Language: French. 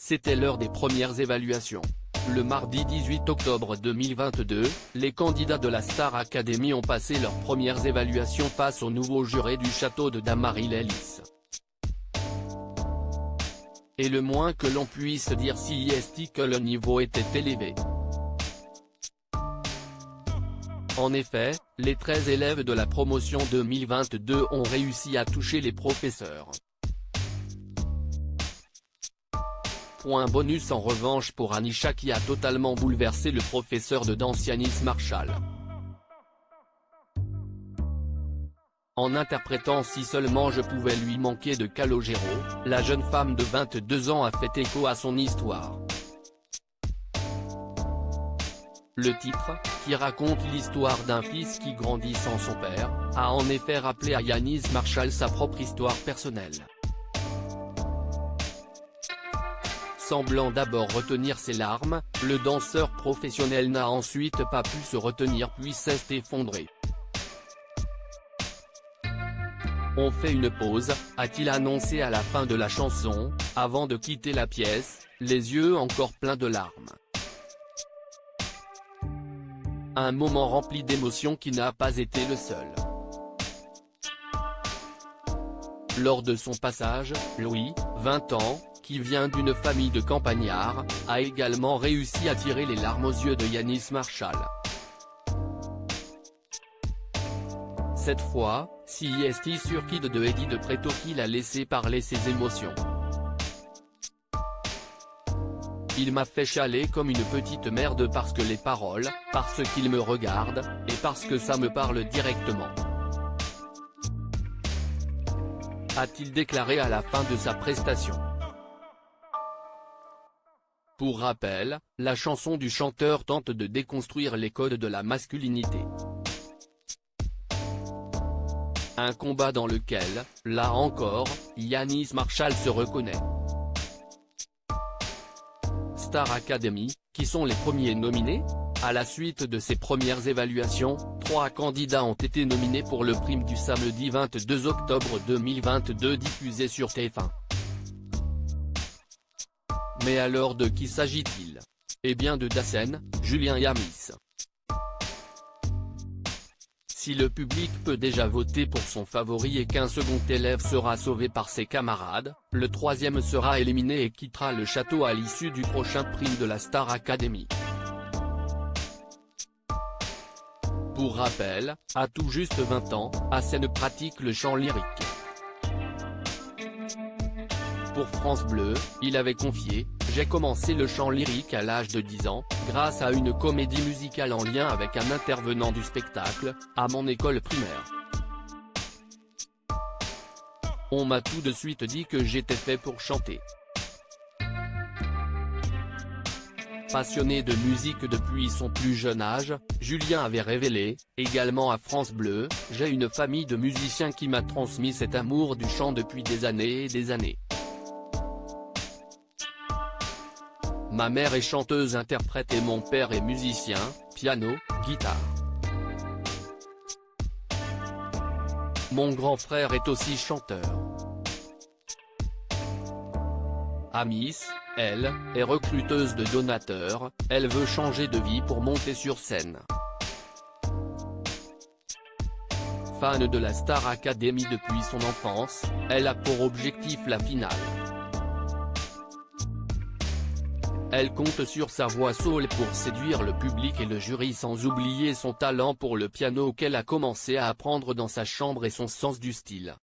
c'était l'heure des premières évaluations. Le mardi 18 octobre 2022, les candidats de la Star Academy ont passé leurs premières évaluations face aux nouveaux jurés du château de Dammaril-Lys. Et le moins que l'on puisse dire c'est que le niveau était élevé. En effet, les 13 élèves de la promotion 2022 ont réussi à toucher les professeurs. Point bonus en revanche pour Anisha qui a totalement bouleversé le professeur de danse Yanis Marshall. En interprétant Si seulement je pouvais lui manquer de Calogero, la jeune femme de 22 ans a fait écho à son histoire. Le titre, qui raconte l'histoire d'un fils qui grandit sans son père, a en effet rappelé à Yanis Marshall sa propre histoire personnelle. Semblant d'abord retenir ses larmes, le danseur professionnel n'a ensuite pas pu se retenir puis s'est effondré. On fait une pause, a-t-il annoncé à la fin de la chanson, avant de quitter la pièce, les yeux encore pleins de larmes. Un moment rempli d'émotions qui n'a pas été le seul. Lors de son passage, Louis, 20 ans, qui vient d'une famille de campagnards, a également réussi à tirer les larmes aux yeux de Yanis Marshall. Cette fois, c'est sur Kid de Eddie de Preto qu'il a laissé parler ses émotions. Il m'a fait chialer comme une petite merde parce que les paroles, parce qu'il me regarde, et parce que ça me parle directement. A-t-il déclaré à la fin de sa prestation. Pour rappel, la chanson du chanteur tente de déconstruire les codes de la masculinité. Un combat dans lequel, là encore, Yanis Marshall se reconnaît. Star Academy, qui sont les premiers nominés ? À la suite de ces premières évaluations, 3 candidats ont été nominés pour le prime du samedi 22 octobre 2022 diffusé sur TF1. Mais alors de qui s'agit-il ? Eh bien de Dassen, Julien Yamis. Si le public peut déjà voter pour son favori et qu'un second élève sera sauvé par ses camarades, le troisième sera éliminé et quittera le château à l'issue du prochain prime de la Star Academy. Pour rappel, à tout juste 20 ans, Dassen pratique le chant lyrique. Pour France Bleu, il avait confié « J'ai commencé le chant lyrique à l'âge de 10 ans, grâce à une comédie musicale en lien avec un intervenant du spectacle, à mon école primaire. On m'a tout de suite dit que j'étais fait pour chanter. » Passionné de musique depuis son plus jeune âge, Julien avait révélé, également à France Bleu, « J'ai une famille de musiciens qui m'a transmis cet amour du chant depuis des années et des années. Ma mère est chanteuse-interprète et mon père est musicien, piano, guitare. Mon grand frère est aussi chanteur. » Amis, elle, est recruteuse de donateurs, elle veut changer de vie pour monter sur scène. Fan de la Star Academy depuis son enfance, elle a pour objectif la finale. Elle compte sur sa voix soul pour séduire le public et le jury sans oublier son talent pour le piano qu'elle a commencé à apprendre dans sa chambre et son sens du style.